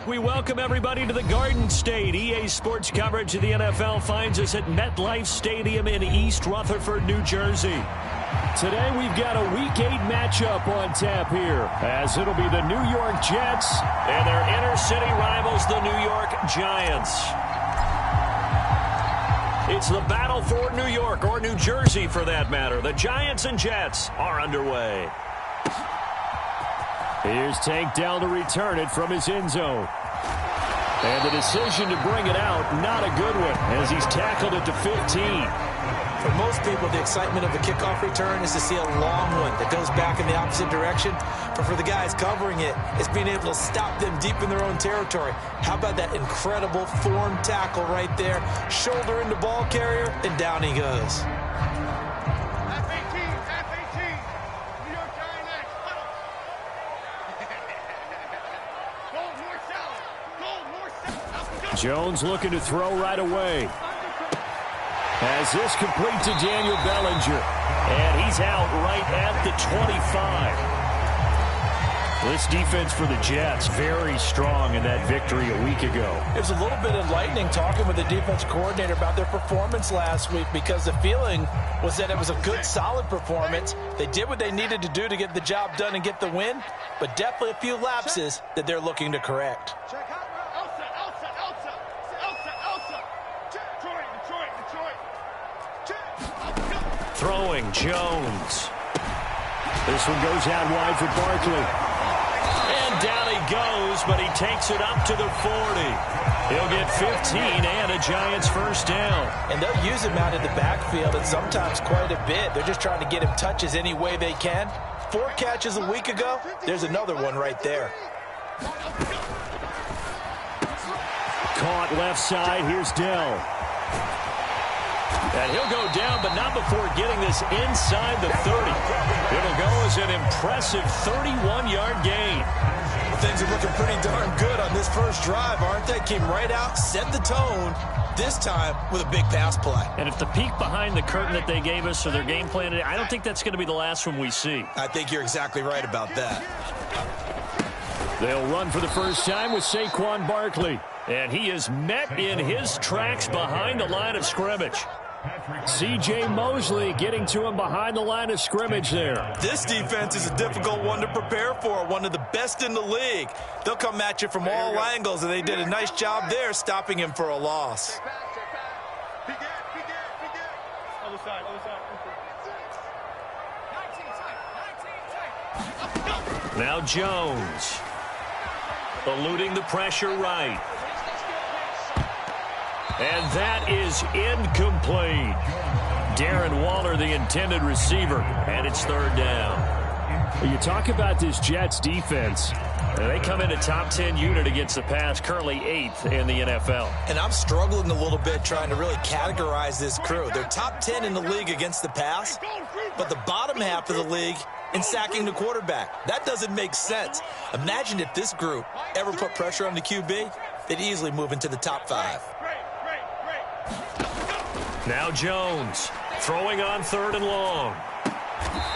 We welcome everybody to the Garden State. EA Sports coverage of the NFL finds us at MetLife Stadium in East Rutherford, New Jersey. Today we've got a Week 8 matchup on tap here, as it'll be the New York Jets and their inner-city rivals, the New York Giants. It's the battle for New York, or New Jersey for that matter. The Giants and Jets are underway. Here's Tank down to return it from his end zone. And the decision to bring it out, not a good one, as he's tackled it to 15. For most people, the excitement of a kickoff return is to see a long one that goes back in the opposite direction. But for the guys covering it, it's being able to stop them deep in their own territory. How about that incredible form tackle right there? Shoulder into ball carrier, and down he goes. Jones looking to throw right away. As this complete to Daniel Bellinger. And he's out right at the 25. This defense for the Jets, very strong in that victory a week ago. It was a little bit enlightening talking with the defense coordinator about their performance last week, because the feeling was that it was a good, solid performance. They did what they needed to do to get the job done and get the win, but definitely a few lapses that they're looking to correct. Throwing Jones. This one goes out wide for Barkley. And down he goes, but he takes it up to the 40. He'll get 15 and a Giants first down. And they'll use him out in the backfield, and sometimes quite a bit. They're just trying to get him touches any way they can. 4 catches a week ago. There's another one right there. Caught left side. Here's Dell. And he'll go down, but not before getting this inside the 30. It'll go as an impressive 31-yard gain. Well, things are looking pretty darn good on this first drive, aren't they? Came right out, set the tone, this time with a big pass play. And if the peek behind the curtain that they gave us or their game plan, I don't think that's going to be the last one we see. I think you're exactly right about that. They'll run for the first time with Saquon Barkley. And he is met in his tracks behind the line of scrimmage. C.J. Mosley getting to him behind the line of scrimmage there. This defense is a difficult one to prepare for, one of the best in the league. They'll come at you from all angles, and they did a nice job there stopping him for a loss. Now Jones. Eluding the pressure right. And that is incomplete. Darren Waller, the intended receiver, and it's third down. Well, you talk about this Jets defense. They come in a top 10 unit against the pass, currently 8th in the NFL. And I'm struggling a little bit trying to really categorize this crew. They're top 10 in the league against the pass, but the bottom half of the league in sacking the quarterback. That doesn't make sense. Imagine if this group ever put pressure on the QB, they'd easily move into the top 5. Now Jones throwing on third and long.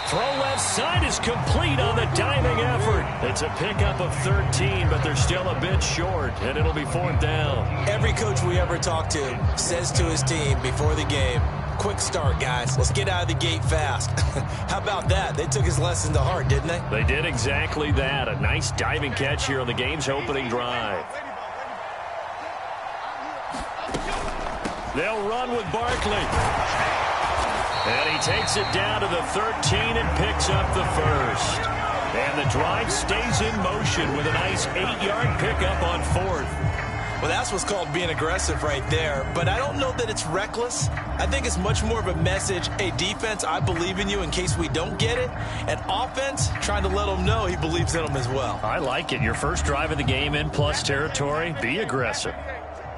Throw left side is complete on the diving effort. It's a pickup of 13, but they're still a bit short, and it'll be fourth down. Every coach we ever talk to says to his team before the game, quick start, guys. Let's get out of the gate fast. How about that? They took his lesson to heart, didn't they? They did exactly that. A nice diving catch here on the game's opening drive. They'll run with Barkley. And he takes it down to the 13 and picks up the first. And the drive stays in motion with a nice 8-yard pickup on fourth. Well, that's what's called being aggressive right there. But I don't know that it's reckless. I think it's much more of a message, hey, defense, I believe in you in case we don't get it. And offense, trying to let them know he believes in them as well. I like it. Your first drive of the game in plus territory, be aggressive.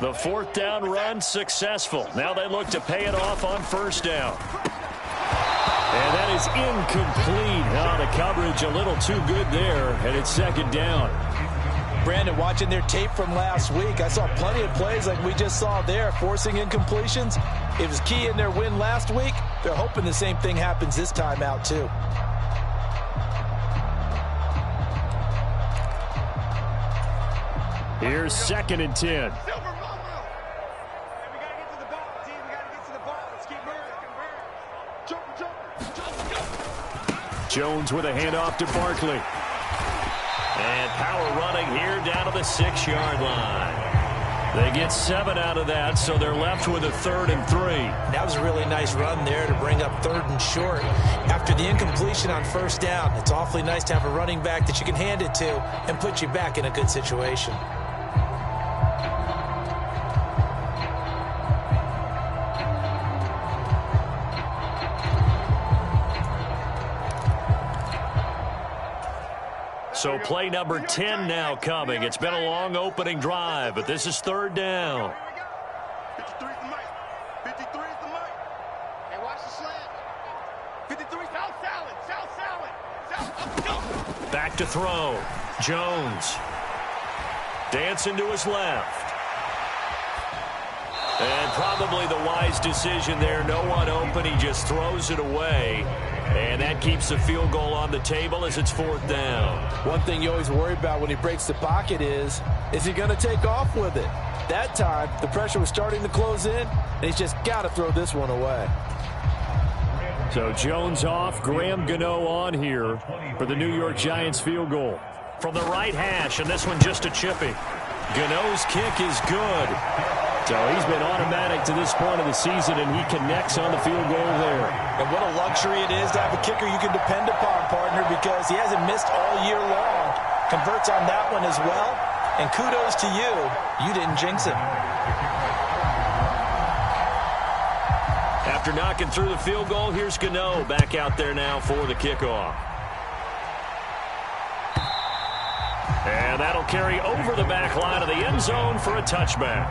The fourth down run successful. Now they look to pay it off on first down. And that is incomplete. Oh, the coverage a little too good there, and it's second down. Brandon, watching their tape from last week, I saw plenty of plays like we just saw there, forcing incompletions. It was key in their win last week. They're hoping the same thing happens this time out, too. Here's 2nd and 10. Jones with a handoff to Barkley. And power running here down to the 6-yard line. They get 7 out of that, so they're left with a 3rd and 3. That was a really nice run there to bring up 3rd and short. After the incompletion on 1st down, it's awfully nice to have a running back that you can hand it to and put you back in a good situation. So play number 10 now coming. It's been a long opening drive, but this is 3rd down. 53 is the mic. 53 is the mic. Hey, watch the slant. 53, South Salad. South Salad. South, go. Back to throw. Jones. Dancing to his left. And probably the wise decision there. No one open. He just throws it away. And that keeps the field goal on the table as it's 4th down. One thing you always worry about when he breaks the pocket is he going to take off with it? That time, the pressure was starting to close in, and he's just got to throw this one away. So Jones off, Graham Gano on here for the New York Giants field goal. From the right hash, and this one just a chippy. Gano's kick is good. So he's been automatic to this point of the season, and he connects on the field goal there. And what a luxury it is to have a kicker you can depend upon, partner, because he hasn't missed all year long. Converts on that one as well. And kudos to you. You didn't jinx him. After knocking through the field goal, here's Gano back out there now for the kickoff. And that'll carry over the back line of the end zone for a touchback.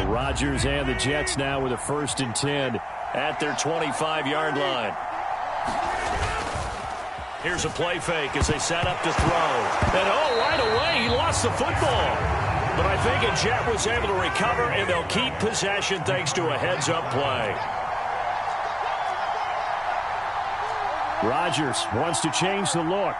Rodgers and the Jets now with a 1st and 10 at their 25-yard line. Here's a play fake as they set up to throw. And right away, he lost the football. But I think a Jet was able to recover, and they'll keep possession thanks to a heads-up play. Rodgers wants to change the look.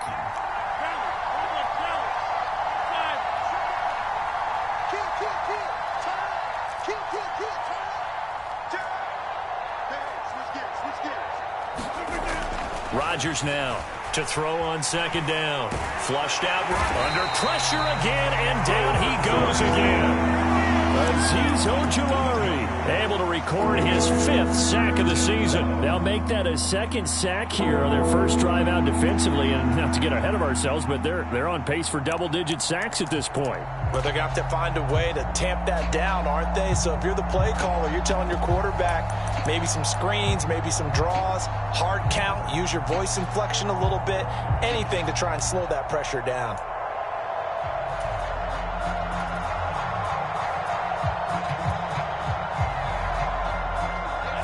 Rodgers now to throw on 2nd down. Flushed out, under pressure again, and down he goes again. Azeez Ojulari able to record his 5th sack of the season. They'll make that a 2nd sack here on their first drive out defensively, and not to get ahead of ourselves, but they're on pace for double-digit sacks at this point. But they're going to have to find a way to tamp that down, aren't they? So if you're the play caller, you're telling your quarterback maybe some screens, maybe some draws, hard count, use your voice inflection a little bit, anything to try and slow that pressure down.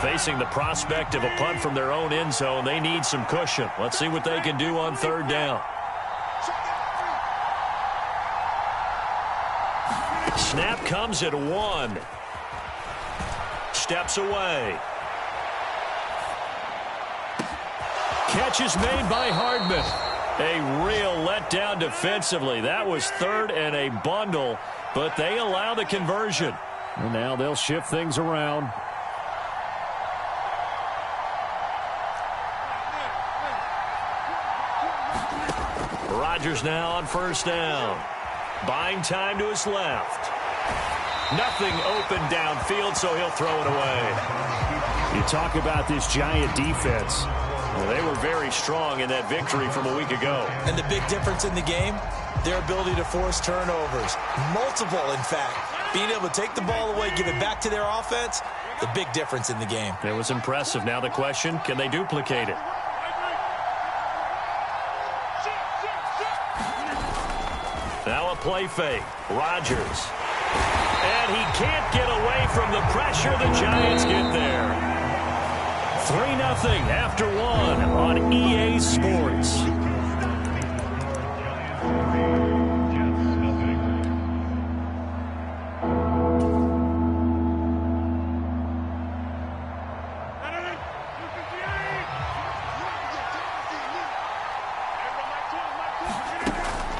Facing the prospect of a punt from their own end zone, they need some cushion. Let's see what they can do on 3rd down. Snap comes at 1. Steps away. Catch is made by Hardman. A real letdown defensively. That was 3rd and a bundle, but they allow the conversion. And now they'll shift things around. Rodgers now on 1st down. Buying time to his left. Nothing open downfield, so he'll throw it away. You talk about this Giant defense. Well, they were very strong in that victory from a week ago. And the big difference in the game, their ability to force turnovers. Multiple, in fact. Being able to take the ball away, give it back to their offense, the big difference in the game. It was impressive. Now the question, can they duplicate it? Now a play fake. Rodgers. And he can't get away from the pressure. The Giants get there. 3-0 after 1 on EA Sports.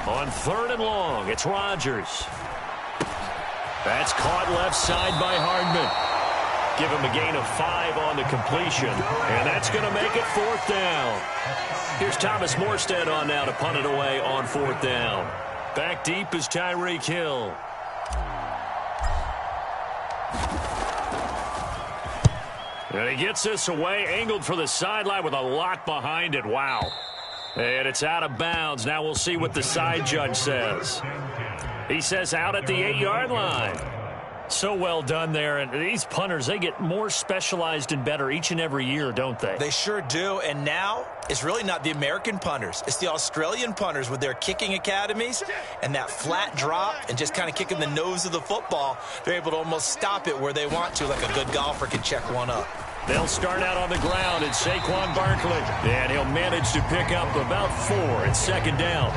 On 3rd and long, it's Rodgers. That's caught left side by Hardman. Give him a gain of 5 on the completion, and that's going to make it 4th down. Here's Thomas Morstead on now to punt it away on 4th down. Back deep is Tyreek Hill. And he gets this away, angled for the sideline with a lot behind it. Wow. And it's out of bounds. Now we'll see what the side judge says. He says out at the 8-yard line. So well done there. And these punters, they get more specialized and better each and every year, don't they? They sure do. And now it's really not the American punters. It's the Australian punters with their kicking academies and that flat drop and just kind of kicking the nose of the football. They're able to almost stop it where they want to, like a good golfer can check one up. They'll start out on the ground. It's Saquon Barkley. And he'll manage to pick up about 4 at 2nd down.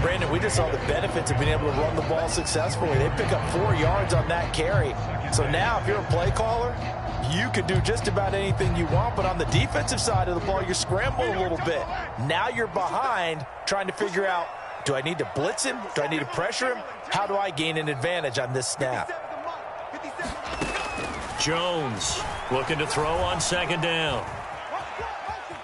Brandon, we just saw the benefits of being able to run the ball successfully. They pick up 4 yards on that carry. So now if you're a play caller, you can do just about anything you want. But on the defensive side of the ball, you're scrambling a little bit. Now you're behind trying to figure out, do I need to blitz him? Do I need to pressure him? How do I gain an advantage on this snap? Jones looking to throw on 2nd down.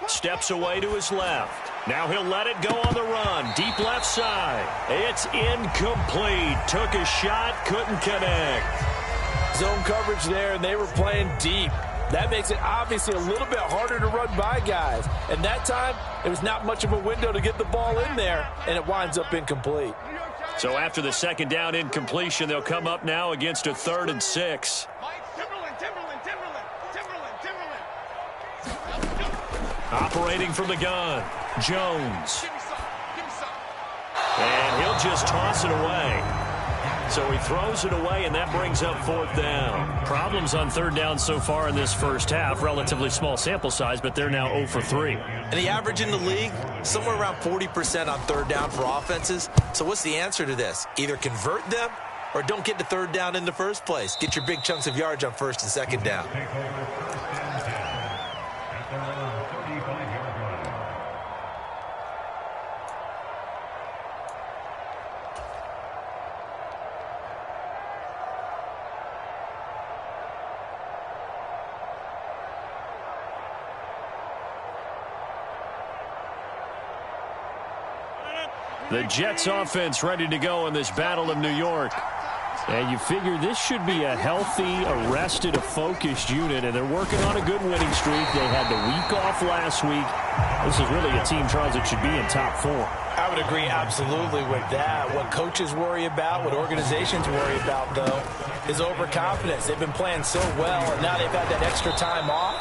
Steps away to his left. Now he'll let it go on the run. Deep left side. It's incomplete. Took a shot, couldn't connect. Zone coverage there, and they were playing deep. That makes it obviously a little bit harder to run by guys. And that time, it was not much of a window to get the ball in there, and it winds up incomplete. So after the 2nd down incompletion, they'll come up now against a 3rd and 6. Operating from the gun, Jones. And he'll just toss it away. So he throws it away, and that brings up 4th down. Problems on 3rd down so far in this first half. Relatively small sample size, but they're now 0 for 3. And the average in the league, somewhere around 40% on 3rd down for offenses. So what's the answer to this? Either convert them or don't get to 3rd down in the first place. Get your big chunks of yards on 1st and 2nd down. The Jets offense ready to go in this Battle of New York. And you figure this should be a healthy, arrested, a focused unit, and they're working on a good winning streak. They had the week off last week. This is really a team, Charles, that should be in top 4. I would agree absolutely with that. What coaches worry about, what organizations worry about, though, is overconfidence. They've been playing so well, and now they've had that extra time off.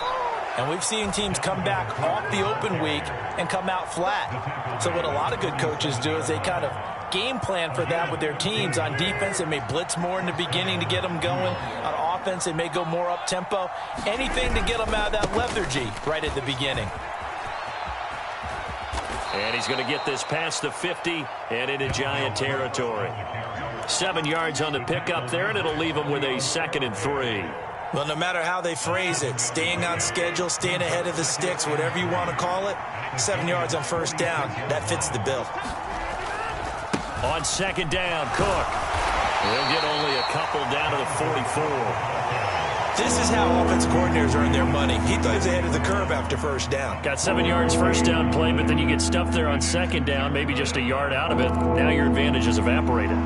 And we've seen teams come back off the open week and come out flat. So what a lot of good coaches do is they kind of game plan for that with their teams. On defense, they may blitz more in the beginning to get them going. On offense, they may go more up-tempo. Anything to get them out of that lethargy right at the beginning. And he's going to get this past the 50 and into Giant territory. 7 yards on the pickup there, and it'll leave him with a 2nd and 3. Well, no matter how they phrase it, staying on schedule, staying ahead of the sticks, whatever you want to call it, 7 yards on 1st down, that fits the bill. On 2nd down, Cook. He'll get only a couple down to the 44. This is how offensive coordinators earn their money. He thought he was ahead of the curve after 1st down. Got 7 yards 1st down play, but then you get stuffed there on 2nd down, maybe just a yard out of it. Now your advantage is evaporated.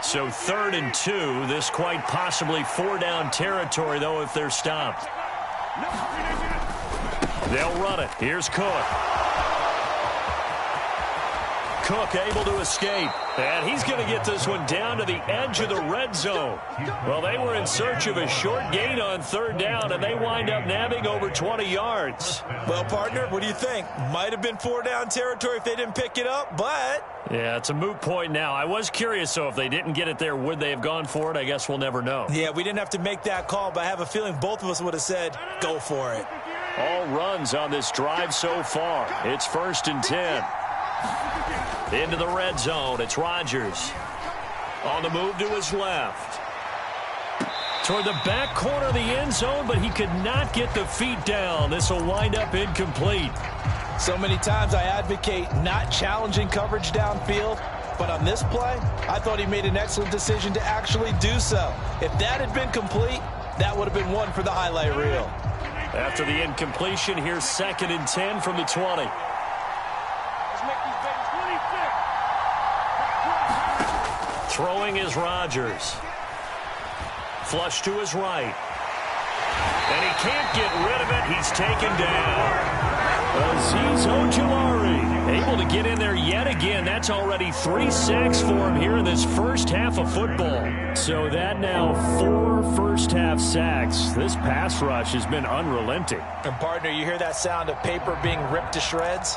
So 3rd and 2, this quite possibly 4-down territory, though, if they're stopped. They'll run it. Here's Cook. Cook able to escape. And he's going to get this one down to the edge of the red zone. Well, they were in search of a short gain on 3rd down, and they wind up nabbing over 20 yards. Well, partner, what do you think? Might have been 4-down territory if they didn't pick it up, but... Yeah, it's a moot point now. I was curious, so if they didn't get it there, would they have gone for it? I guess we'll never know. Yeah, we didn't have to make that call, but I have a feeling both of us would have said, go for it. All runs on this drive so far. It's 1st and 10. Into the red zone. It's Rodgers. On the move to his left. Toward the back corner of the end zone, but he could not get the feet down. This will wind up incomplete. So many times I advocate not challenging coverage downfield, but on this play, I thought he made an excellent decision to actually do so. If that had been complete, that would have been one for the highlight reel. After the incompletion, here's 2nd and 10 from the 20. Throwing is Rodgers. Flush to his right. And he can't get rid of it. He's taken down. Azeez Ojulari able to get in there yet again. That's already 3 sacks for him here in this first half of football. So that now 4 first-half sacks. This pass rush has been unrelenting. And, partner, you hear that sound of paper being ripped to shreds?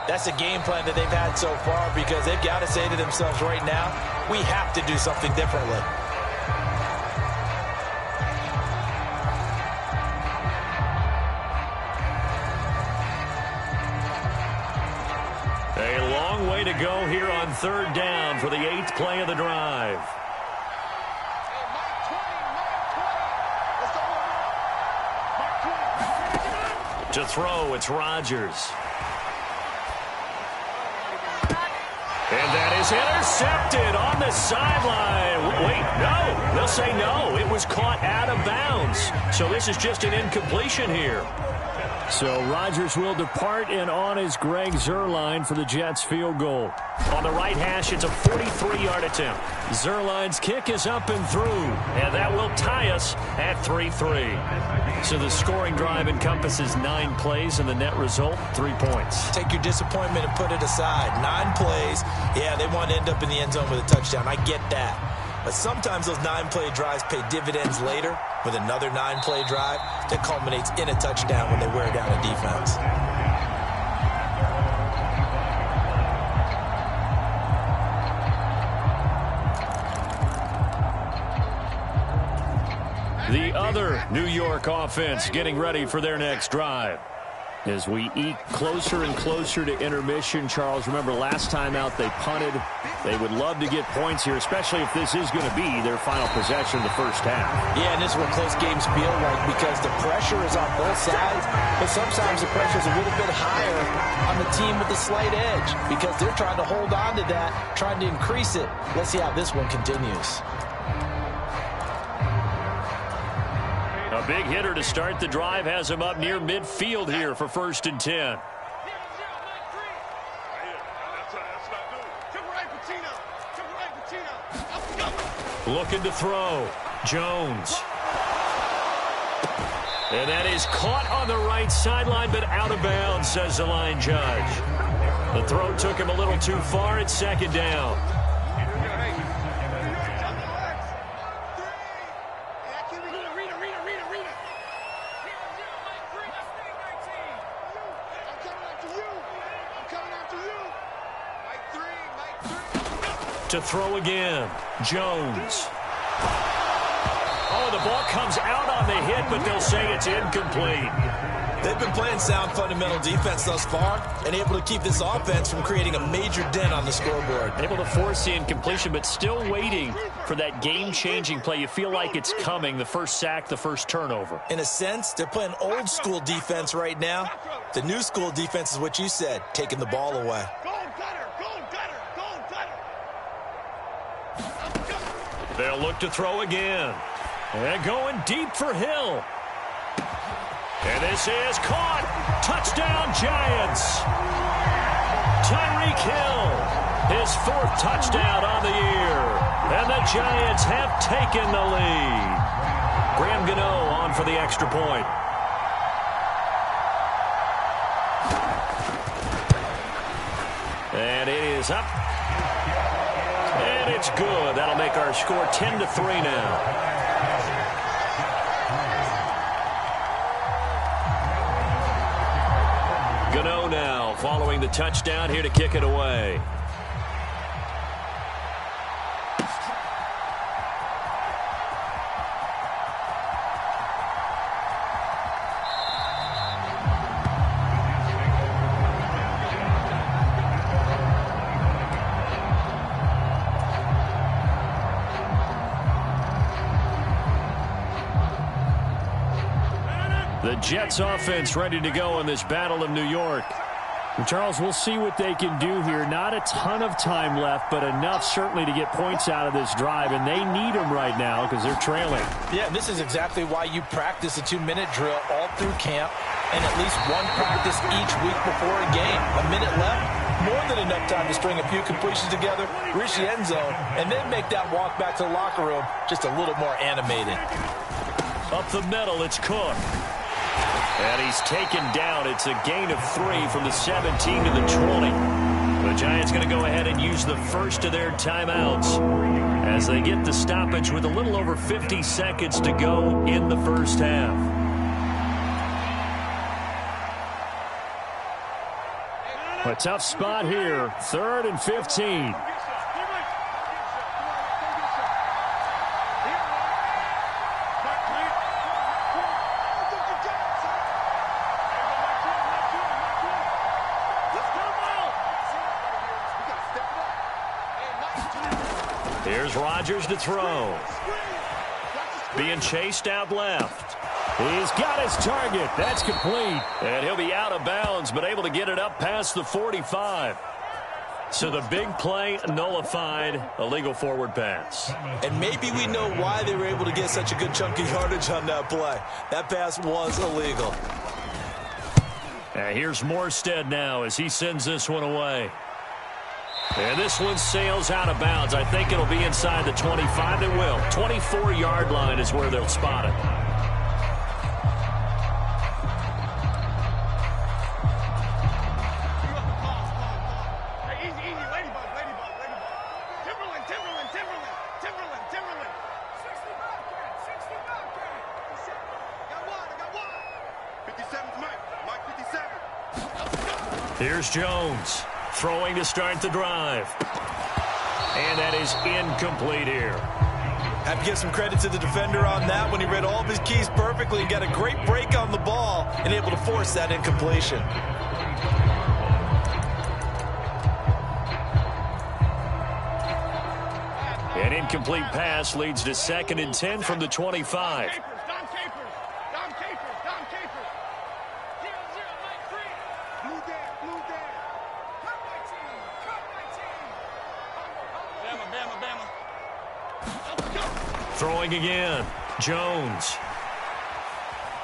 That's a game plan that they've had so far because they've got to say to themselves right now, we have to do something differently. A long way to go here on 3rd down for the 8th play of the drive. To throw, it's Rodgers. And that is intercepted on the sideline. Wait, no. They'll say no. It was caught out of bounds. So this is just an incompletion here. So Rodgers will depart, and on is Greg Zuerlein for the Jets field goal. On the right hash, it's a 43-yard attempt. Zuerlein's kick is up and through, and that will tie us at 3-3. So the scoring drive encompasses 9 plays, and the net result, 3 points. Take your disappointment and put it aside. 9 plays. Yeah, they want to end up in the end zone with a touchdown. I get that. But sometimes those 9-play drives pay dividends later with another 9-play drive that culminates in a touchdown when they wear down a defense. The other New York offense getting ready for their next drive. As we eke closer and closer to intermission, Charles, remember last time out they punted. They would love to get points here, especially if this is going to be their final possession of the first half. Yeah, and this is what close games feel like because the pressure is on both sides, but sometimes the pressure is a little bit higher on the team with the slight edge because they're trying to hold on to that, trying to increase it. Let's see how this one continues. A big hitter to start the drive has him up near midfield here for 1st and 10. Looking to throw. Jones. And that is caught on the right sideline, but out of bounds, says the line judge. The throw took him a little too far. It's 2nd down. To throw again. Jones. Oh, the ball comes out on the hit, but they'll say it's incomplete. They've been playing sound fundamental defense thus far and able to keep this offense from creating a major dent on the scoreboard. Able to force the incompletion, but still waiting for that game-changing play. You feel like it's coming, the first sack, the first turnover. In a sense, they're playing old-school defense right now. The new-school defense is what you said, taking the ball away. They'll look to throw again. And going deep for Hill. And this is caught. Touchdown, Giants. Tyreek Hill, his 4th touchdown on the year. And the Giants have taken the lead. Graham Gano on for the extra point. And it is up. And it's good. That'll make our score 10-3 now. Gano now following the touchdown here to kick it away. The Jets offense ready to go in this Battle of New York. And Charles, we'll see what they can do here. Not a ton of time left, but enough certainly to get points out of this drive, and they need them right now because they're trailing. Yeah, and this is exactly why you practice a 2-minute drill all through camp and at least one practice each week before a game. A minute left, more than enough time to string a few completions together, reach the end zone, and then make that walk back to the locker room just a little more animated. Up the middle, it's Cook. And he's taken down. It's a gain of 3 from the 17 to the 20. The Giants going to go ahead and use the first of their timeouts as they get the stoppage with a little over 50 seconds to go in the first half. A tough spot here. 3rd and 15. Here's Rodgers to throw. Being chased out left. He's got his target. That's complete. And he'll be out of bounds, but able to get it up past the 45. So the big play nullified, a legal forward pass. And maybe we know why they were able to get such a good chunk of yardage on that play. That pass was illegal. And here's Morstead now as he sends this one away. And this one sails out of bounds. I think it'll be inside the 25. It will. 24-yard line is where they'll spot it. Here's Jones. Throwing to start the drive. And that is incomplete here. Have to give some credit to the defender on that when he read all of his keys perfectly and got a great break on the ball and able to force that incompletion. An incomplete pass leads to 2nd and 10 from the 25. Throwing again. Jones.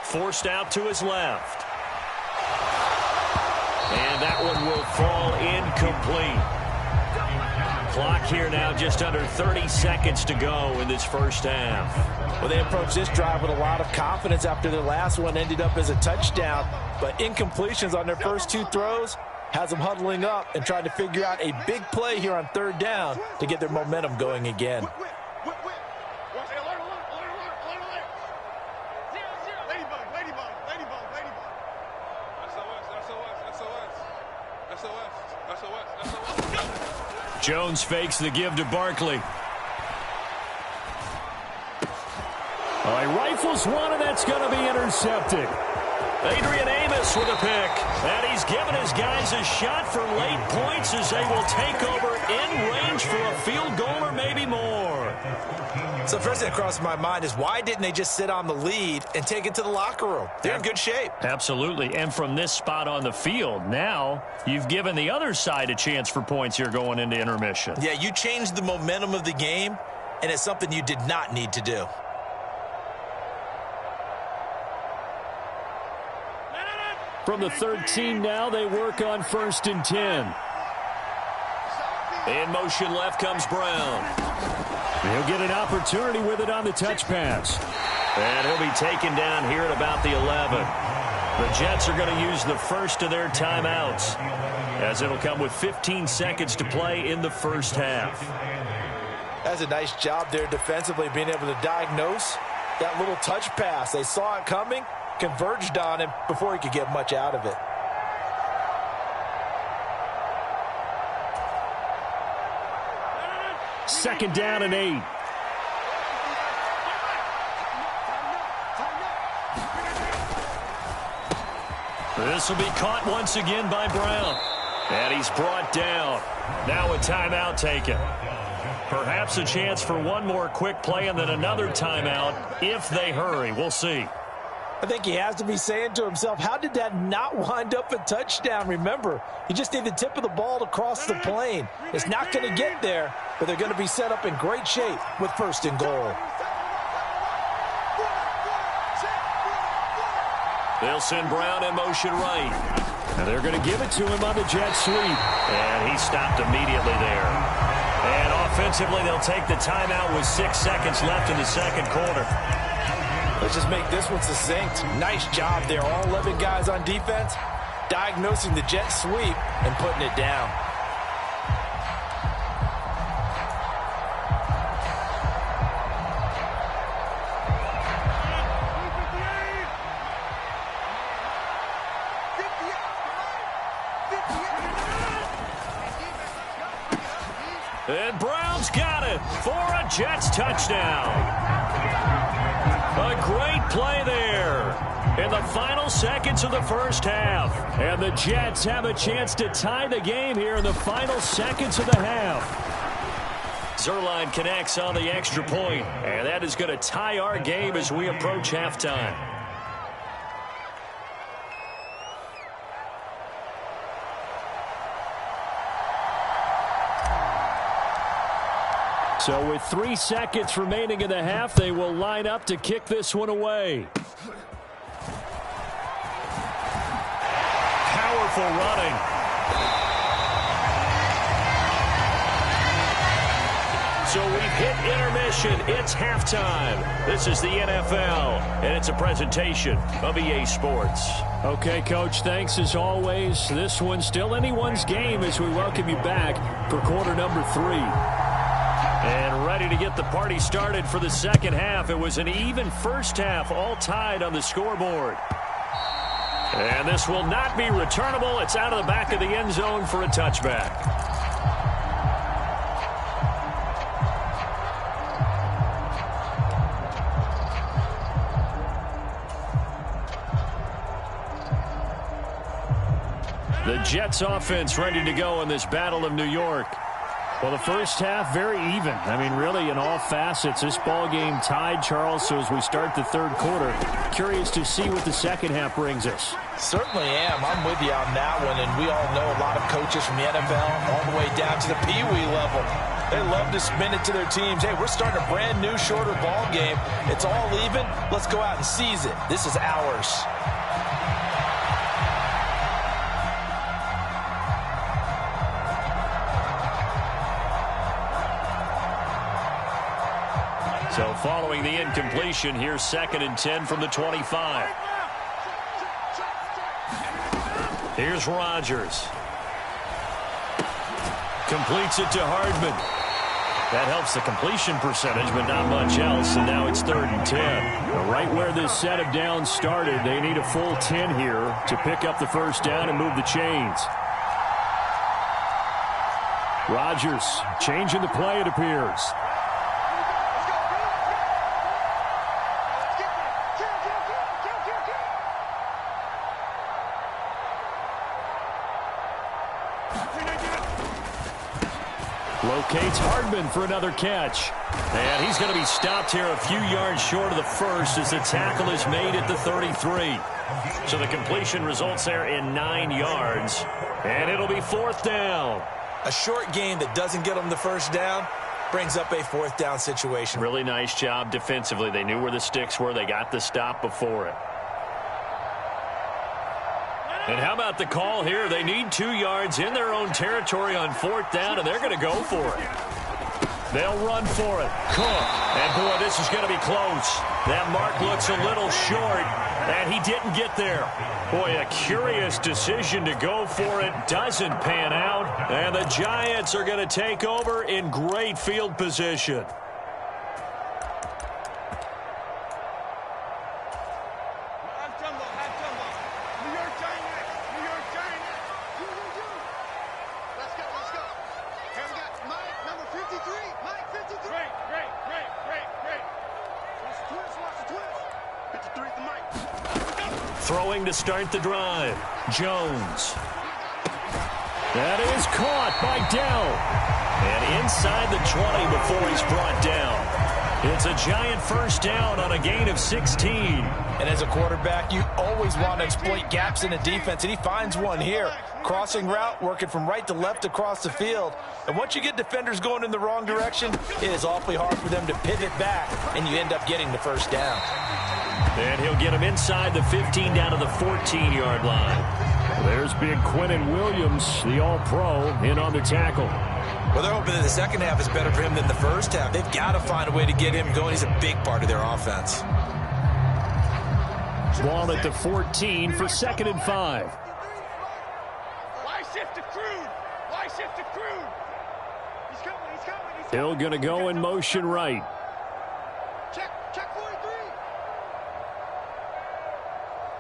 Forced out to his left. And that one will fall incomplete. Clock here now just under 30 seconds to go in this first half. Well, they approached this drive with a lot of confidence after their last one ended up as a touchdown. But incompletions on their first 2 throws has them huddling up and trying to figure out a big play here on 3rd down to get their momentum going again. Jones fakes the give to Barkley. He rifles one, and that's going to be intercepted. Adrian Amos with a pick. And he's given his guys a shot for late points as they will take over in range for a field goal or maybe more. So the first thing that crosses my mind is why didn't they just sit on the lead and take it to the locker room? They're in good shape. Absolutely. And from this spot on the field, now you've given the other side a chance for points here going into intermission. Yeah, you changed the momentum of the game, and it's something you did not need to do. From the 13 now, they work on 1st and 10. In motion left comes Brown. He'll get an opportunity with it on the touch pass. And he'll be taken down here at about the 11. The Jets are going to use the first of their timeouts, as it'll come with 15 seconds to play in the first half. That's a nice job there defensively, being able to diagnose that little touch pass. They saw it coming, converged on him before he could get much out of it. Second down and 8. This will be caught once again by Brown. And he's brought down. Now a timeout taken. Perhaps a chance for one more quick play and then another timeout if they hurry. We'll see. I think he has to be saying to himself, how did that not wind up a touchdown? Remember, you just need the tip of the ball to cross the plane. It's not going to get there, but they're going to be set up in great shape with 1st and goal. They'll send Brown in motion right. And they're going to give it to him on the jet sweep. And he stopped immediately there. And offensively, they'll take the timeout with 6 seconds left in the 2nd quarter. Let's just make this one succinct. Nice job there. All 11 guys on defense diagnosing the jet sweep and putting it down. And Brown's got it for a Jets touchdown. A great play there in the final seconds of the 1st half. And the Jets have a chance to tie the game here in the final seconds of the half. Zerline connects on the extra point, and that is going to tie our game as we approach halftime. So with 3 seconds remaining in the half, they will line up to kick this one away. Powerful running. So we've hit intermission. It's halftime. This is the NFL, and it's a presentation of EA Sports. Okay, Coach, thanks as always. This one's still anyone's game as we welcome you back for quarter number 3. And ready to get the party started for the 2nd half. It was an even 1st half, all tied on the scoreboard. And this will not be returnable. It's out of the back of the end zone for a touchback. The Jets offense ready to go in this Battle of New York. Well, the 1st half, very even. I mean, really, in all facets, this ball game tied, Charles. So as we start the 3rd quarter, curious to see what the 2nd half brings us. Certainly am. I'm with you on that one. And we all know a lot of coaches from the NFL all the way down to the Pee-wee level. They love to spin it to their teams. Hey, we're starting a brand new, shorter ball game. It's all even. Let's go out and seize it. This is ours. So following the incompletion, here's 2nd and 10 from the 25. Here's Rodgers. Completes it to Hardman. That helps the completion percentage, but not much else, and now it's 3rd and 10. Right where this set of downs started, they need a full 10 here to pick up the 1st down and move the chains. Rodgers changing the play, it appears. Locates Hardman for another catch. And he's going to be stopped here a few yards short of the 1st as the tackle is made at the 33. So the completion results there in 9 yards. And it'll be 4th down. A short game that doesn't get them the 1st down brings up a 4th down situation. Really nice job defensively. They knew where the sticks were. They got the stop before it. And how about the call here? They need 2 yards in their own territory on 4th down, and they're going to go for it. They'll run for it. Cook. And, boy, this is going to be close. That mark looks a little short, and he didn't get there. Boy, a curious decision to go for it. Doesn't pan out. And the Giants are going to take over in great field position. Throwing to start the drive. Jones. That is caught by Dell. And inside the 20 before he's brought down. It's a giant first down on a gain of 16. And as a quarterback, you always want to exploit gaps in the defense, and he finds one here. Crossing route, working from right to left across the field. And once you get defenders going in the wrong direction, it is awfully hard for them to pivot back, and you end up getting the first down. And he'll get him inside the 15 down to the 14-yard line. There's big Quinnen Williams, the all-pro, in on the tackle. Well, they're hoping that the second half is better for him than the first half. They've got to find a way to get him going. He's a big part of their offense. Ball at the 14 for 2nd and 5. Why shift to Crude? Why shift to Crude? He's coming, he's coming, he's coming. Hill going to go in motion right. Check 43.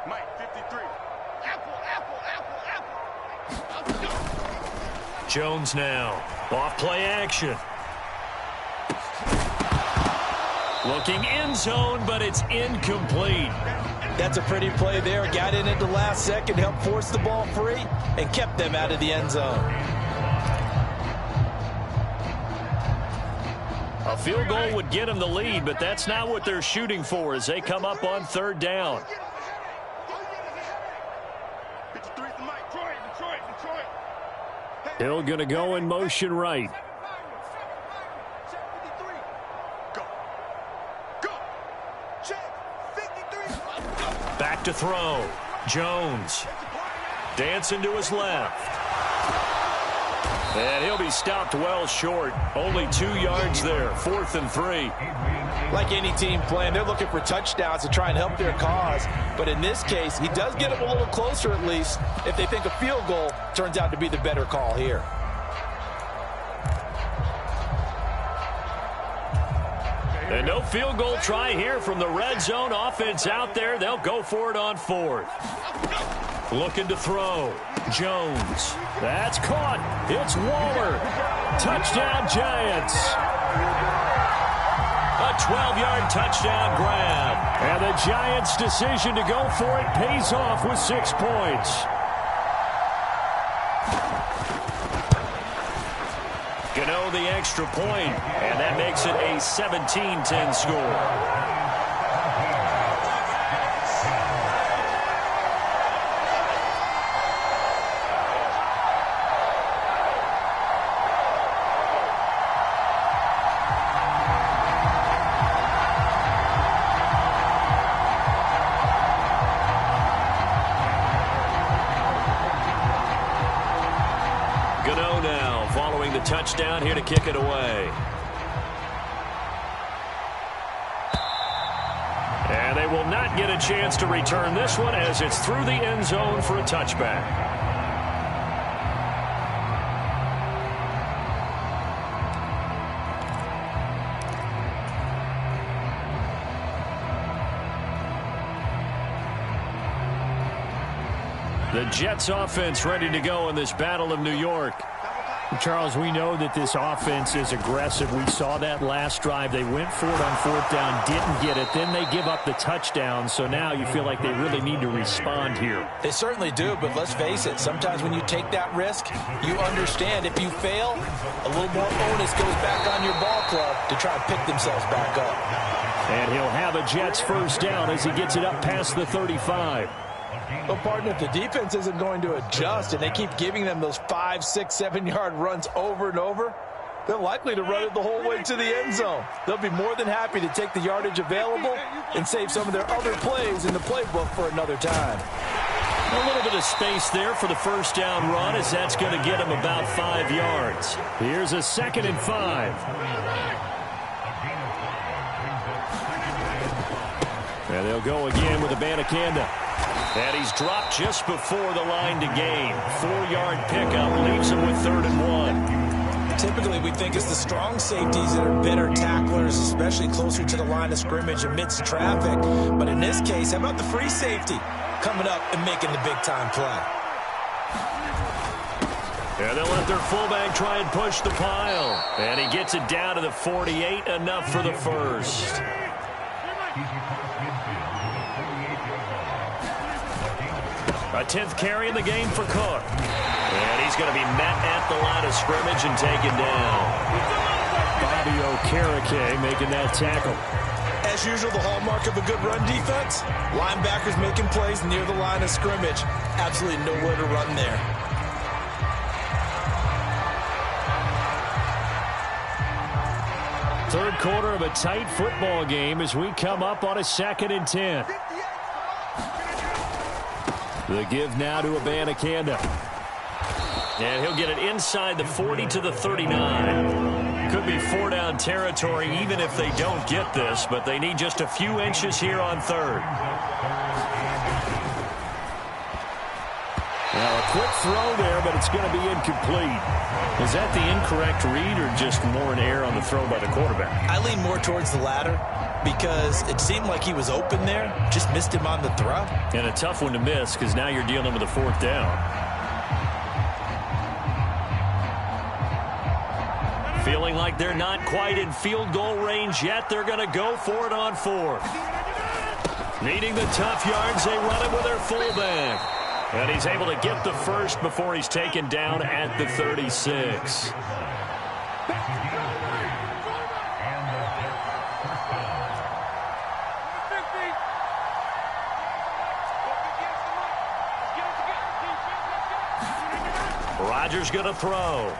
Mike, 53. Apple. Jones now. Off play action. Looking end zone, but it's incomplete. That's a pretty play there. Got in at the last second, helped force the ball free, and kept them out of the end zone. A field goal would get them the lead, but that's not what they're shooting for as they come up on 3rd down. 53's the mic. Detroit. Hill going to go in motion right. Back to throw. Jones. Dancing to his left. And he'll be stopped well short. Only 2 yards there. 4th and 3. Like any team playing, they're looking for touchdowns to try and help their cause. But in this case, he does get them a little closer at least if they think a field goal turns out to be the better call here. And no field goal try here from the red zone. Offense out there. They'll go for it on 4th. Looking to throw. Jones. That's caught. It's Waller. Touchdown, Giants. A 12-yard touchdown grab. And the Giants' decision to go for it pays off with 6 points. Gano the extra point, and that makes it a 17-10 score. Touchdown here to kick it away. And they will not get a chance to return this one as it's through the end zone for a touchback. The Jets offense ready to go in this Battle of New York. Charles, we know that this offense is aggressive. We saw that last drive. They went for it on 4th down, didn't get it. Then they give up the touchdown. So now you feel like they really need to respond here. They certainly do, but let's face it. Sometimes when you take that risk, you understand if you fail, a little more onus goes back on your ball club to try and pick themselves back up. And he'll have a Jets first down as he gets it up past the 35. Well, partner, if the defense isn't going to adjust and they keep giving them those 5, 6, 7-yard runs over and over, they're likely to run it the whole way to the end zone. They'll be more than happy to take the yardage available and save some of their other plays in the playbook for another time. A little bit of space there for the first down run as that's going to get them about 5 yards. Here's a 2nd and 5. And they'll go again with Abanikanda. And he's dropped just before the line to gain. 4-yard pickup leaves him with 3rd and 1. Typically, we think it's the strong safeties that are better tacklers, especially closer to the line of scrimmage amidst traffic. But in this case, how about the free safety coming up and making the big-time play? And they'll let their fullback try and push the pile. And he gets it down to the 48, enough for the first. A 10th carry in the game for Cook. And he's going to be met at the line of scrimmage and taken down. Bob, Okereke making that tackle. As usual, the hallmark of a good run defense, linebackers making plays near the line of scrimmage. Absolutely nowhere to run there. Third quarter of a tight football game as we come up on a 2nd and 10. The give now to Abanikanda. And he'll get it inside the 40 to the 39. Could be 4-down territory even if they don't get this, but they need just a few inches here on 3rd. Now a quick throw there, but it's going to be incomplete. Is that the incorrect read or just more an error on the throw by the quarterback? I lean more towards the latter because it seemed like he was open there, just missed him on the throw. And a tough one to miss because now you're dealing with a 4th down. Feeling like they're not quite in field goal range yet. They're going to go for it on 4th. Needing the tough yards, they run it with their fullback. And he's able to get the first before he's taken down at the 36. Rodgers going to throw.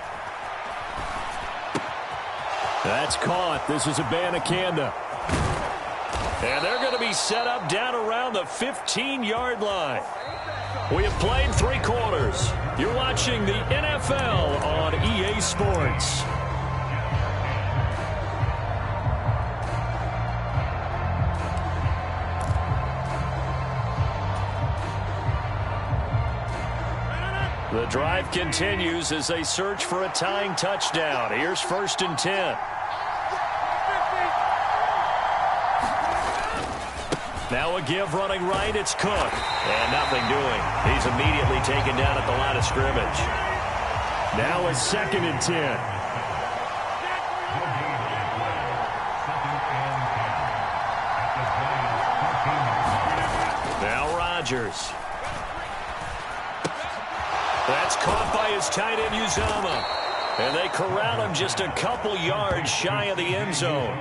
That's caught. This is Abanikanda. And they're going to be set up down around the 15-yard line. We have played 3 quarters. You're watching the NFL on EA Sports. The drive continues as they search for a tying touchdown. Here's 1st and 10. Now a give running right. It's Cook. And nothing doing. He's immediately taken down at the line of scrimmage. Now a 2nd and 10. Now Rodgers. That's caught by his tight end, Uzomah. And they corral him just a couple yards shy of the end zone.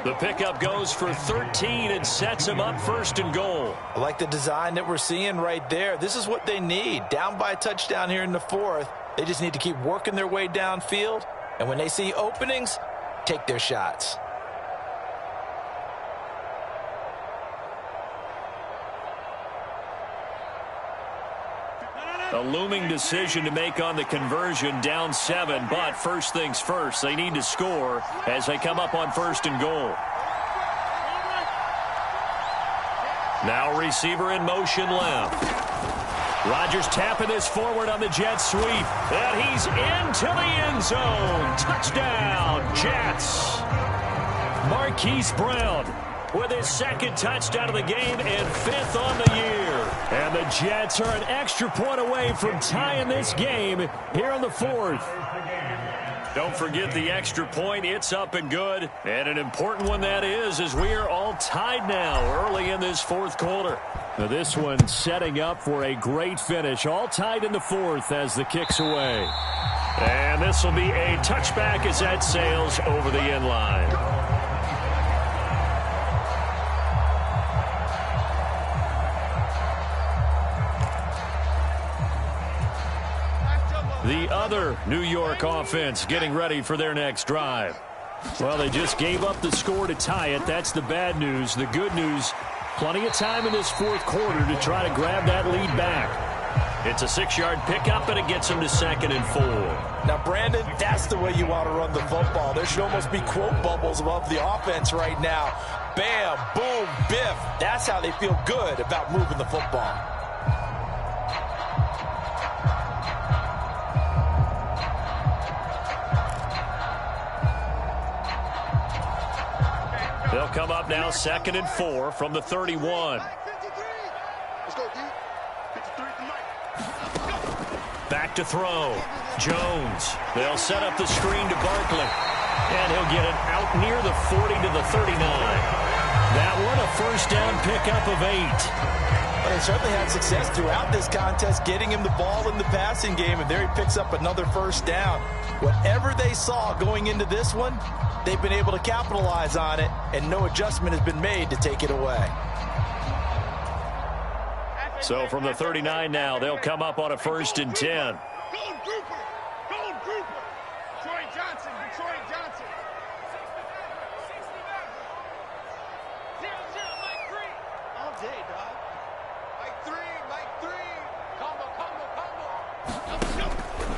The pickup goes for 13 and sets him up 1st and goal. I like the design that we're seeing right there. This is what they need. Down by a touchdown here in the 4th. They just need to keep working their way downfield. And when they see openings, take their shots. A looming decision to make on the conversion, down 7, but first things first, they need to score as they come up on 1st and goal. Now receiver in motion left. Rodgers tapping this forward on the jet sweep, and he's into the end zone. Touchdown, Jets. Marquise Brown with his 2nd touchdown of the game and 5th on the year. And the Jets are an extra point away from tying this game here in the 4th. Don't forget the extra point. It's up and good. And an important one that is, as we are all tied now early in this 4th quarter. Now this one setting up for a great finish. All tied in the 4th as the kick's away. And this will be a touchback as that sails over the end line. The other New York offense getting ready for their next drive. Well, they just gave up the score to tie it. That's the bad news. The good news, plenty of time in this 4th quarter to try to grab that lead back. It's a 6-yard pickup, and it gets them to 2nd and 4. Now, Brandon, that's the way you want to run the football. There should almost be quote bubbles above the offense right now. Bam, boom, biff. That's how they feel good about moving the football. They'll come up now 2nd and 4 from the 31. Back to throw. Jones. They'll set up the screen to Barkley. And he'll get it out near the 40 to the 39. That one a 1st down pickup of 8. Well, they certainly had success throughout this contest, getting him the ball in the passing game, and there he picks up another first down. Whatever they saw going into this one, they've been able to capitalize on it, and no adjustment has been made to take it away. So from the 39 now, they'll come up on a 1st and 10.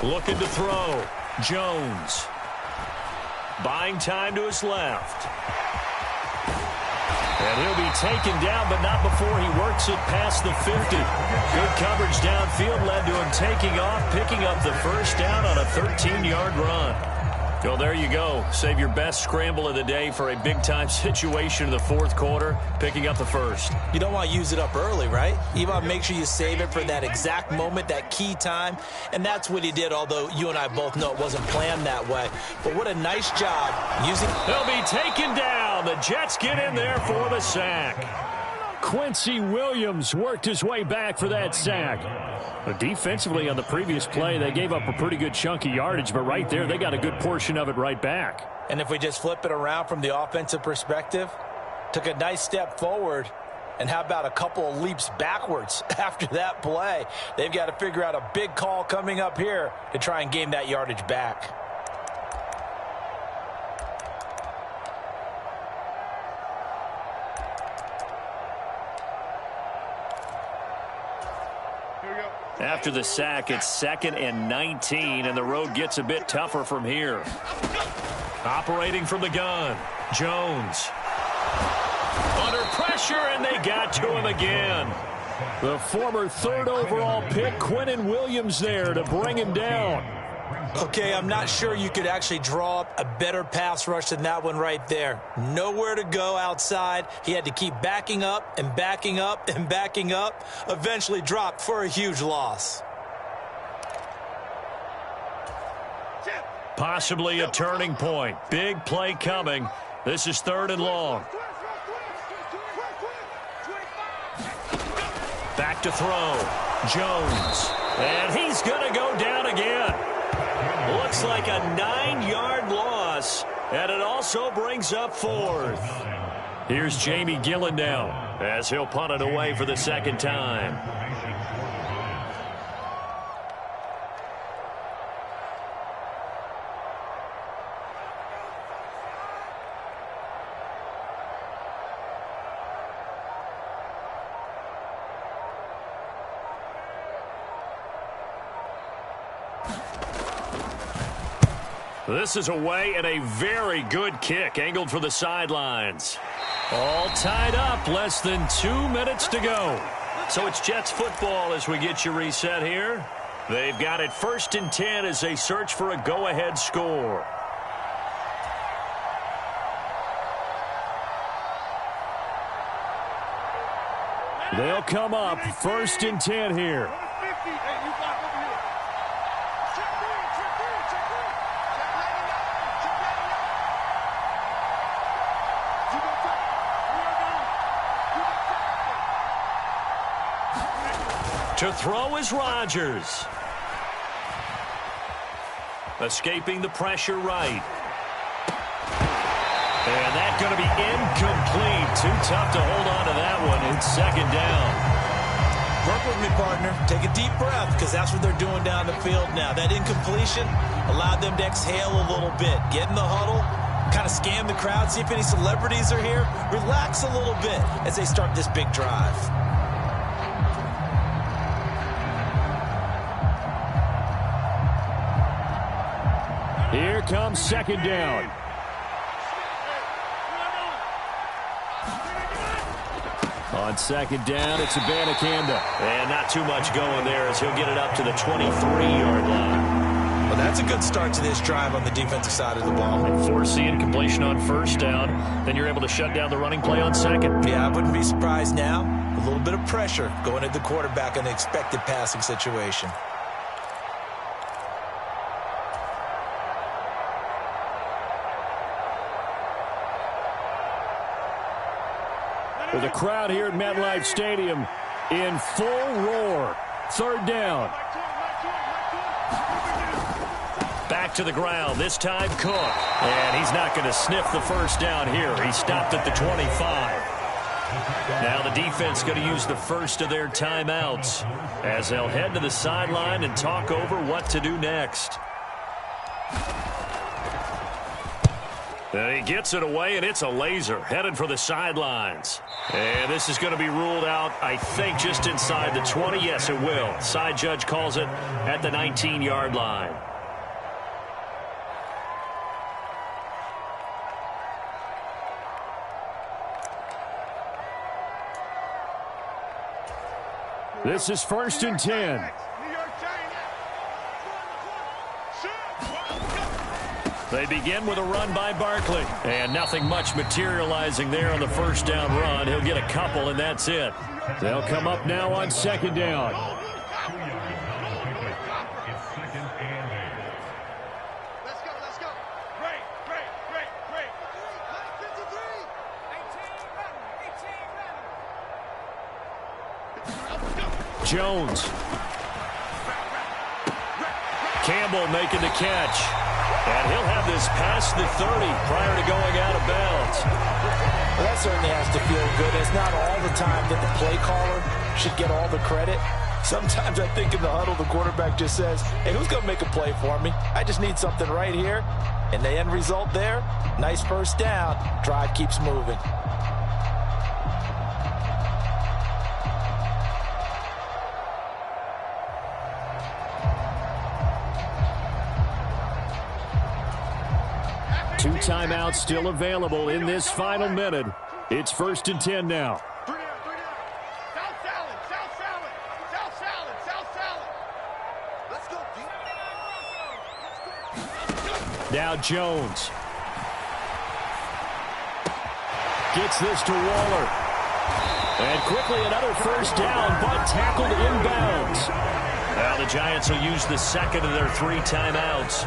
Looking to throw. Jones. Buying time to his left. And he'll be taken down, but not before he works it past the 50. Good coverage downfield led to him taking off, picking up the first down on a 13-yard run. Well, there you go. Save your best scramble of the day for a big-time situation in the 4th quarter, picking up the first. You don't want to use it up early, right? You want to make sure you save it for that exact moment, that key time. And that's what he did, although you and I both know it wasn't planned that way. But what a nice job using... They'll be taken down. The Jets get in there for the sack. Quincy Williams worked his way back for that sack. But defensively on the previous play, they gave up a pretty good chunk of yardage, but right there, they got a good portion of it right back. And if we just flip it around from the offensive perspective, took a nice step forward, and how about a couple of leaps backwards after that play? They've got to figure out a big call coming up here to try and gain that yardage back. After the sack, it's 2nd and 19, and the road gets a bit tougher from here. Operating from the gun, Jones. Under pressure, and they got to him again. The former 3rd overall pick, Quentin Williams, there to bring him down. Okay, I'm not sure you could actually draw up a better pass rush than that one right there. Nowhere to go outside. He had to keep backing up and backing up and backing up. Eventually dropped for a huge loss. Possibly a turning point. Big play coming. This is 3rd and long. Back to throw. Jones. And he's going to go down again. Looks like a 9-yard loss, and it also brings up 4th. Here's Jamie Gillen now as he'll punt it away for the 2nd time. This is away and a very good kick angled for the sidelines. All tied up, less than 2 minutes to go. So it's Jets football as we get you reset here. They've got it 1st and 10 as they search for a go-ahead score. They'll come up 1st and 10 here. To throw is Rodgers. Escaping the pressure right. And that's going to be incomplete. Too tough to hold on to that one. It's 2nd down. Work with me, partner. Take a deep breath, because that's what they're doing down the field now. That incompletion allowed them to exhale a little bit. Get in the huddle, kind of scan the crowd, see if any celebrities are here. Relax a little bit as they start this big drive. Here comes 2nd down. On 2nd down, it's Abanikanda. And not too much going there as he'll get it up to the 23-yard line. Well, that's a good start to this drive on the defensive side of the ball. Forcing completion on 1st down. Then you're able to shut down the running play on 2nd. Yeah, I wouldn't be surprised now. A little bit of pressure going at the quarterback in the expected passing situation. With a crowd here at MetLife Stadium, in full roar. Third down. Back to the ground, this time Cook. And he's not going to sniff the first down here. He stopped at the 25. Now the defense going to use the first of their timeouts as they'll head to the sideline and talk over what to do next. He gets it away, and it's a laser headed for the sidelines. And this is going to be ruled out, I think, just inside the 20. Yes, it will. Side judge calls it at the 19-yard line. This is 1st and 10. They begin with a run by Barkley. And nothing much materializing there on the first down run. He'll get a couple, and that's it. They'll come up now on 2nd down. Let's go. Break. Jones. Campbell making the catch. And he'll have this past the 30 prior to going out of bounds. Well, that certainly has to feel good. It's not all the time that the play caller should get all the credit. Sometimes I think in the huddle, the quarterback just says, hey, who's going to make a play for me? I just need something right here. And the end result there, nice first down. Drive keeps moving. Two timeouts still available in this final minute. It's 1st and 10 now. Let's go, Now Jones. Gets this to Waller. And quickly another first down, but tackled inbounds. Now the Giants will use the second of their 3 timeouts,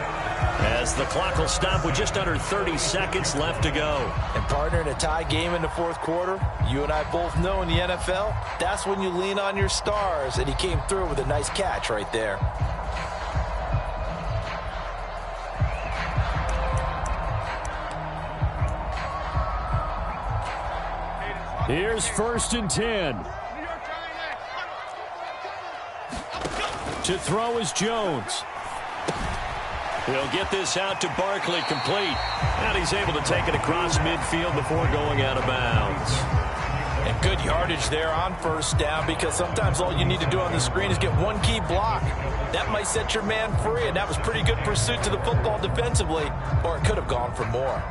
as the clock will stop with just under 30 seconds left to go. And partner, in a tie game in the 4th quarter, you and I both know in the NFL, that's when you lean on your stars, and he came through with a nice catch right there. Here's 1st and 10. To throw is Jones. He'll get this out to Barkley, complete. And he's able to take it across midfield before going out of bounds. And good yardage there on first down, because sometimes all you need to do on the screen is get one key block. That might set your man free, and that was pretty good pursuit to the football defensively, or it could have gone for more.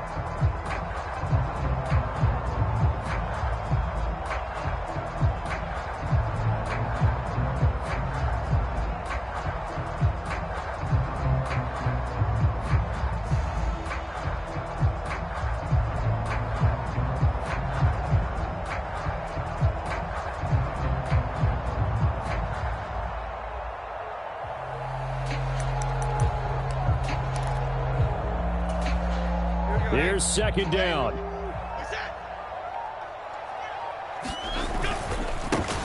Here's 2nd down.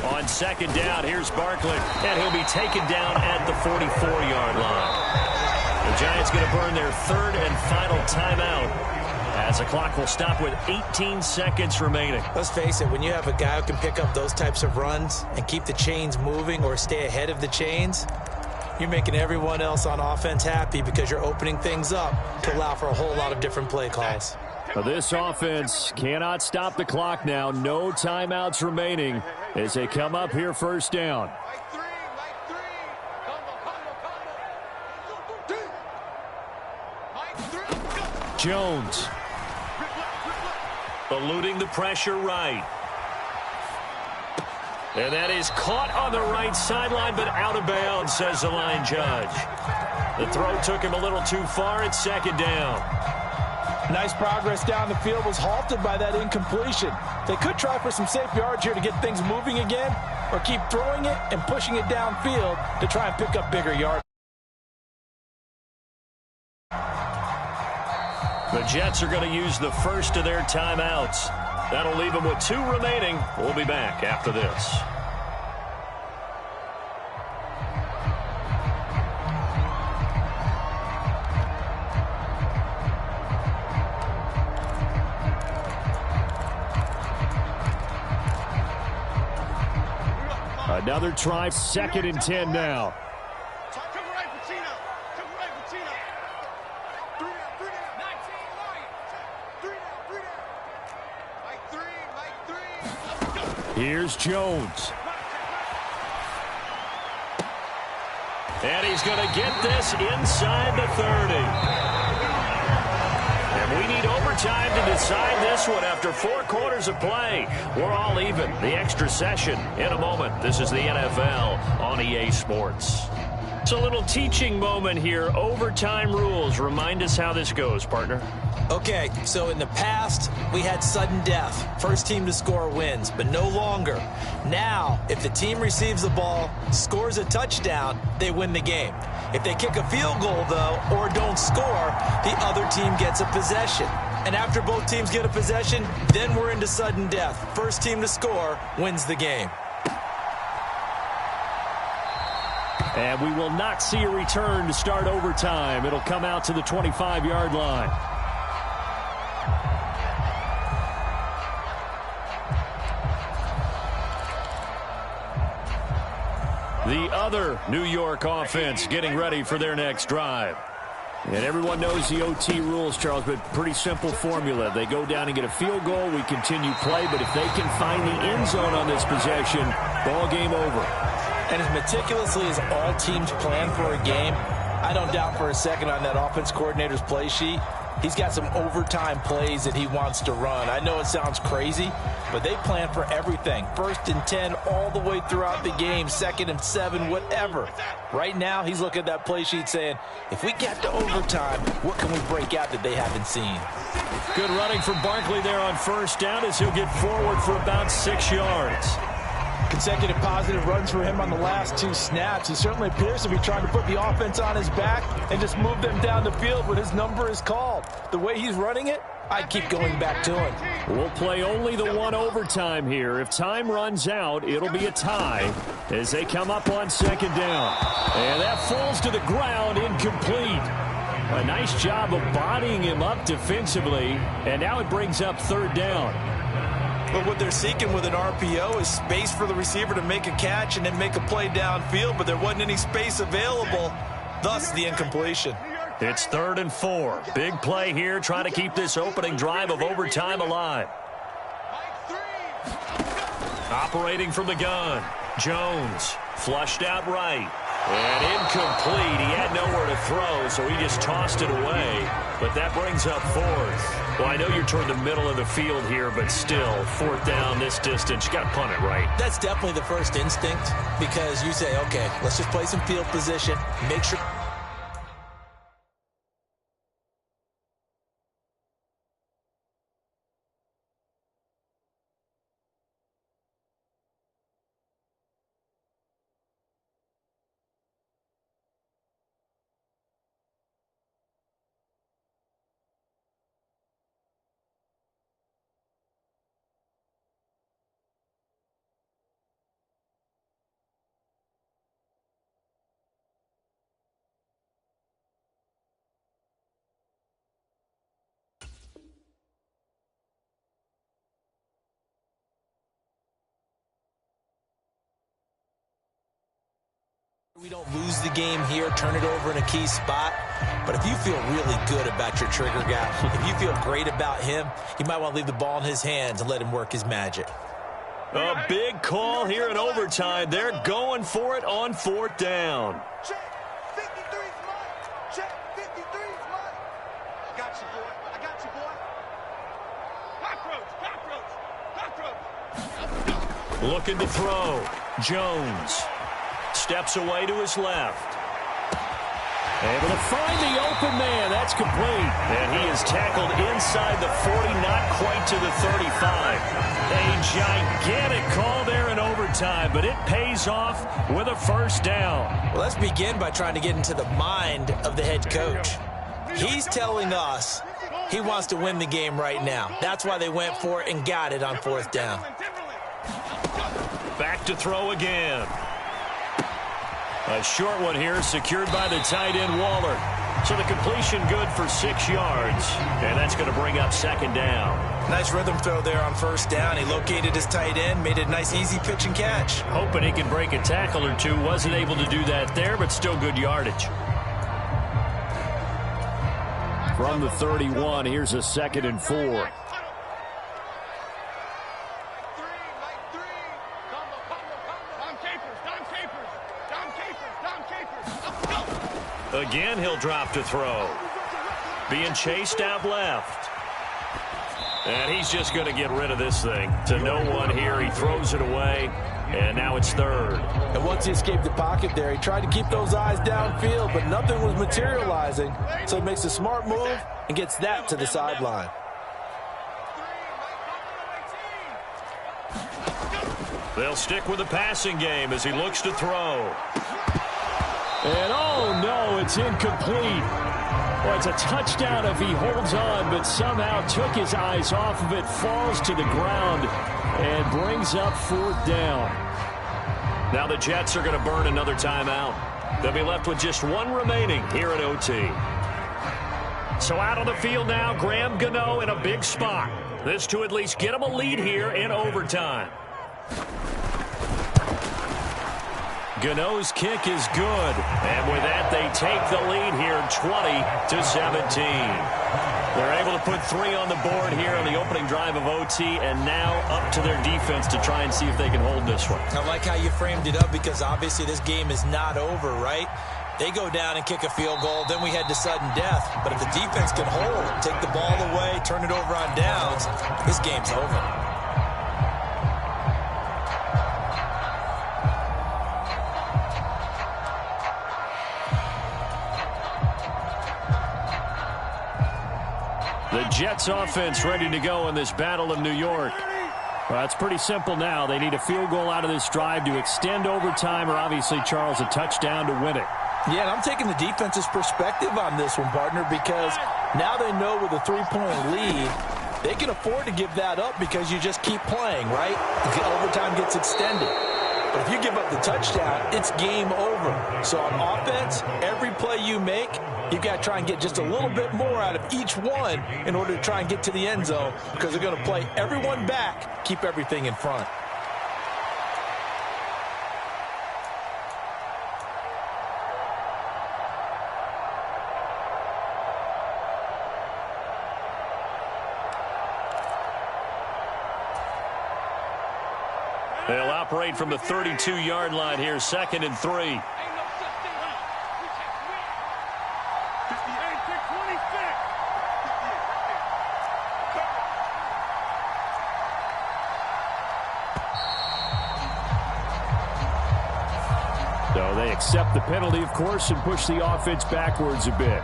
On 2nd down, here's Barkley. And he'll be taken down at the 44-yard line. The Giants going to burn their 3rd and final timeout, as the clock will stop with 18 seconds remaining. Let's face it, when you have a guy who can pick up those types of runs and keep the chains moving or stay ahead of the chains, you're making everyone else on offense happy, because you're opening things up to allow for a whole lot of different play calls. This offense cannot stop the clock now. No timeouts remaining as they come up here 1st down. Jones. Eluding the pressure right. And that is caught on the right sideline, but out of bounds, says the line judge. The throw took him a little too far. It's 2nd down. Nice progress down the field, was halted by that incompletion. They could try for some safe yards here to get things moving again, or keep throwing it and pushing it downfield to try and pick up bigger yards. The Jets are going to use the first of their timeouts. That'll leave them with 2 remaining. We'll be back after this. Another try, 2nd and 10 now. Cover right for Tino. Cover right for Tino. 3 down. 19 Mike 3. Mike 3. Here's Jones. And he's going to get this inside the 30. And we need overtime to decide this one after 4 quarters of play. We're all even. The extra session in a moment. This is the NFL on EA Sports. It's a little teaching moment here. Overtime rules. Remind us how this goes, partner. Okay, so in the past, we had sudden death. First team to score wins, but no longer. Now, if the team receives the ball, scores a touchdown, they win the game. If they kick a field goal, though, or don't score, the other team gets a possession. And after both teams get a possession, then we're into sudden death. First team to score wins the game. And we will not see a return to start overtime. It'll come out to the 25-yard line. The other New York offense getting ready for their next drive. And everyone knows the OT rules, Charles, but pretty simple formula. They go down and get a field goal, we continue play, but if they can find the end zone on this possession, ball game over. And as meticulously as all teams plan for a game, I don't doubt for a second on that offense coordinator's play sheet, he's got some overtime plays that he wants to run. I know it sounds crazy, but they plan for everything. 1st and 10 all the way throughout the game, 2nd and 7, whatever. Right now, he's looking at that play sheet saying, if we get to overtime, what can we break out that they haven't seen? Good running from Barkley there on 1st down as he'll get forward for about 6 yards. Consecutive positive runs for him on the last 2 snaps. He certainly appears to be trying to put the offense on his back and just move them down the field when his number is called. The way he's running it, I'd keep going back to him. We'll play only the 1 overtime here. If time runs out, it'll be a tie as they come up on 2nd down. And that falls to the ground, incomplete. A nice job of bodying him up defensively, and now it brings up 3rd down. But what they're seeking with an RPO is space for the receiver to make a catch and then make a play downfield, but there wasn't any space available, thus the incompletion. It's 3rd and 4. Big play here, trying to keep this opening drive of overtime alive. Operating from the gun. Jones flushed out right. And incomplete. He had nowhere to throw, so he just tossed it away. But that brings up 4th. Well, I know you're toward the middle of the field here, but still, 4th down this distance. You got to punt it right. That's definitely the first instinct because you say, okay, let's just play some field position, make sure. We don't lose the game here, turn it over in a key spot. But if you feel really good about your trigger guy, if you feel great about him, you might want to leave the ball in his hands and let him work his magic. A big call here in overtime. They're going for it on 4th down. Check. 53's mine. Check. 53's mine. I got you, boy. I got you, boy. Cockroach. Looking to throw. Jones steps away to his left. Able to find the open man. That's complete. And he is tackled inside the 40, not quite to the 35. A gigantic call there in overtime, but it pays off with a 1st down. Well, let's begin by trying to get into the mind of the head coach. He's telling us he wants to win the game right now. That's why they went for it and got it on 4th down. Back to throw again. A short one here, secured by the tight end Waller. So the completion good for 6 yards, and that's going to bring up 2nd down. Nice rhythm throw there on first down. He located his tight end, made it a nice easy pitch and catch. Hoping he could break a tackle or two. Wasn't able to do that there, but still good yardage. From the 31, here's a 2nd and 4. Again, he'll drop to throw. Being chased out left. And he's just going to get rid of this thing. To no one here. He throws it away. And now it's 3rd. And once he escaped the pocket there, he tried to keep those eyes downfield, but nothing was materializing. So he makes a smart move and gets that to the sideline. They'll stick with the passing game as he looks to throw. And oh no, it's incomplete. Well, it's a touchdown if he holds on, but somehow took his eyes off of it, falls to the ground, and brings up 4th down. Now the Jets are going to burn another timeout. They'll be left with just one remaining here at OT. So out on the field now, Graham Gano in a big spot. This to at least get him a lead here in overtime. Gano's kick is good. And with that, they take the lead here 20-17. They're able to put 3 on the board here on the opening drive of OT, and now up to their defense to try and see if they can hold this one. I like how you framed it up, because obviously this game is not over, right? They go down and kick a field goal, then we head to sudden death. But if the defense can hold, take the ball away, turn it over on downs, this game's over. The Jets offense ready to go in this Battle of New York. Well, it's pretty simple now. They need a field goal out of this drive to extend overtime, or obviously, Charles, a touchdown to win it. Yeah, and I'm taking the defense's perspective on this one, partner, because now they know with a 3-point lead, they can afford to give that up because you just keep playing, right? The overtime gets extended. But if you give up the touchdown, it's game over. So on offense, every play you make, you've got to try and get just a little bit more out of each one in order to try and get to the end zone, because they're going to play everyone back, keep everything in front. They'll operate from the 32-yard line here, 2nd and 3. So they accept the penalty, of course, and push the offense backwards a bit.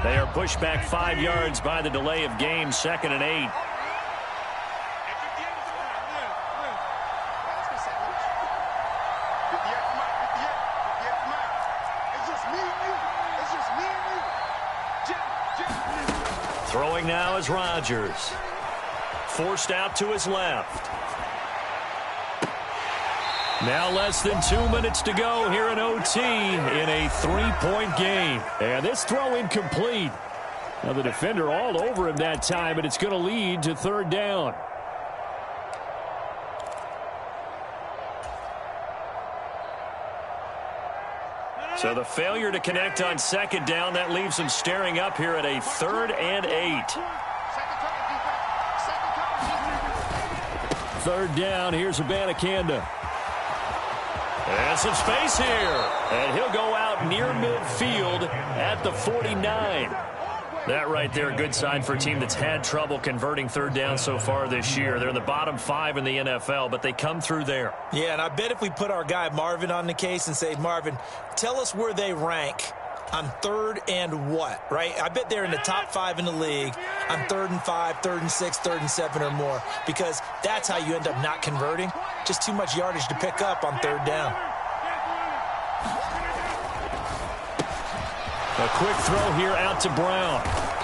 They are pushed back 5 yards by the delay of game, 2nd and 8. Throwing now is Rodgers. Forced out to his left. Now less than 2 minutes to go here in OT in a 3-point game. And this throw incomplete. Now the defender all over him that time, but it's going to lead to 3rd down. So the failure to connect on 2nd down, that leaves them staring up here at a 3rd and 8. 3rd down, here's Abanikanda. And some space here. And he'll go out near midfield at the 49. That right there, a good sign for a team that's had trouble converting 3rd down so far this year. They're in the bottom 5 in the NFL, but they come through there. Yeah, and I bet if we put our guy Marvin on the case and say, Marvin, tell us where they rank on 3rd and what, right? I bet they're in the top 5 in the league on 3rd and 5, 3rd and 6, 3rd and 7 or more, because that's how you end up not converting. Just too much yardage to pick up on 3rd down. A quick throw here out to Brown.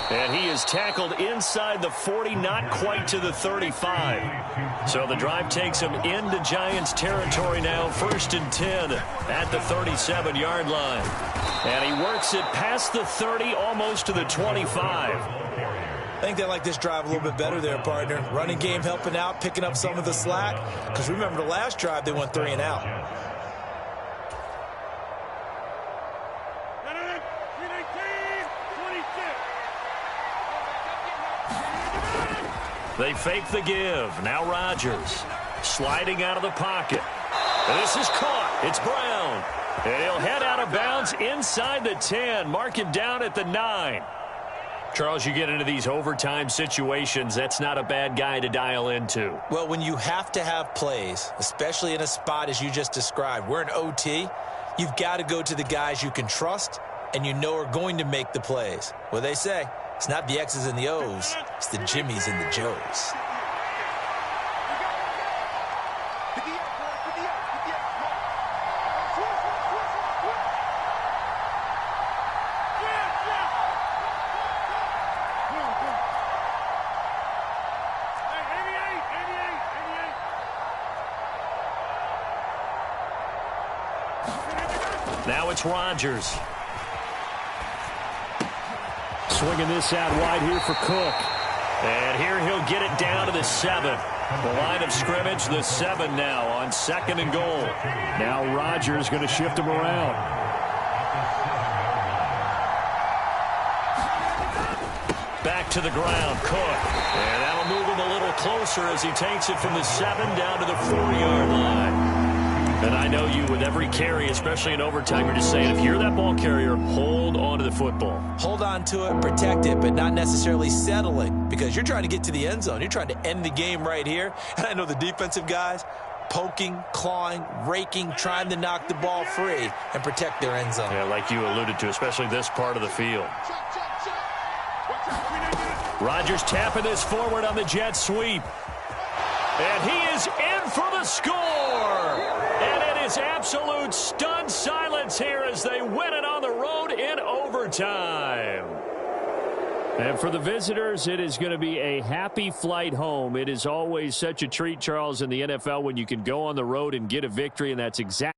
And he is tackled inside the 40, not quite to the 35. So the drive takes him into Giants territory now, 1st and 10 at the 37-yard line. And he works it past the 30, almost to the 25. I think they like this drive a little bit better there, partner. Running game helping out, picking up some of the slack. Because remember, the last drive, they went 3 and out. They fake the give. Now Rodgers sliding out of the pocket. This is caught. It's Brown. And he'll head out of bounds inside the 10. Mark him down at the 9. Charles, you get into these overtime situations, that's not a bad guy to dial into. Well, when you have to have plays, especially in a spot as you just described, we're in OT, you've got to go to the guys you can trust and you know are going to make the plays. Well, they say it's not the X's and the O's, it's the Jimmies and the Joes. Now it's Rodgers. Swinging this out wide here for Cook. And here he'll get it down to the 7. The line of scrimmage, the 7 now on 2nd and goal. Now Rodgers going to shift him around. Back to the ground, Cook. And that'll move him a little closer as he takes it from the 7 down to the 4-yard line. And I know you, with every carry, especially in overtime, you're just saying, if you're that ball carrier, hold on to the football. Hold on to it, protect it, but not necessarily settling, because you're trying to get to the end zone. You're trying to end the game right here. And I know the defensive guys poking, clawing, raking, trying to knock the ball free and protect their end zone. Yeah, like you alluded to, especially this part of the field. Rodgers tapping this forward on the jet sweep. And he is in for the score. And it is absolute stunned silence here as they win it on the road in overtime. And for the visitors, it is going to be a happy flight home. It is always such a treat, Charles, in the NFL when you can go on the road and get a victory, and that's exactly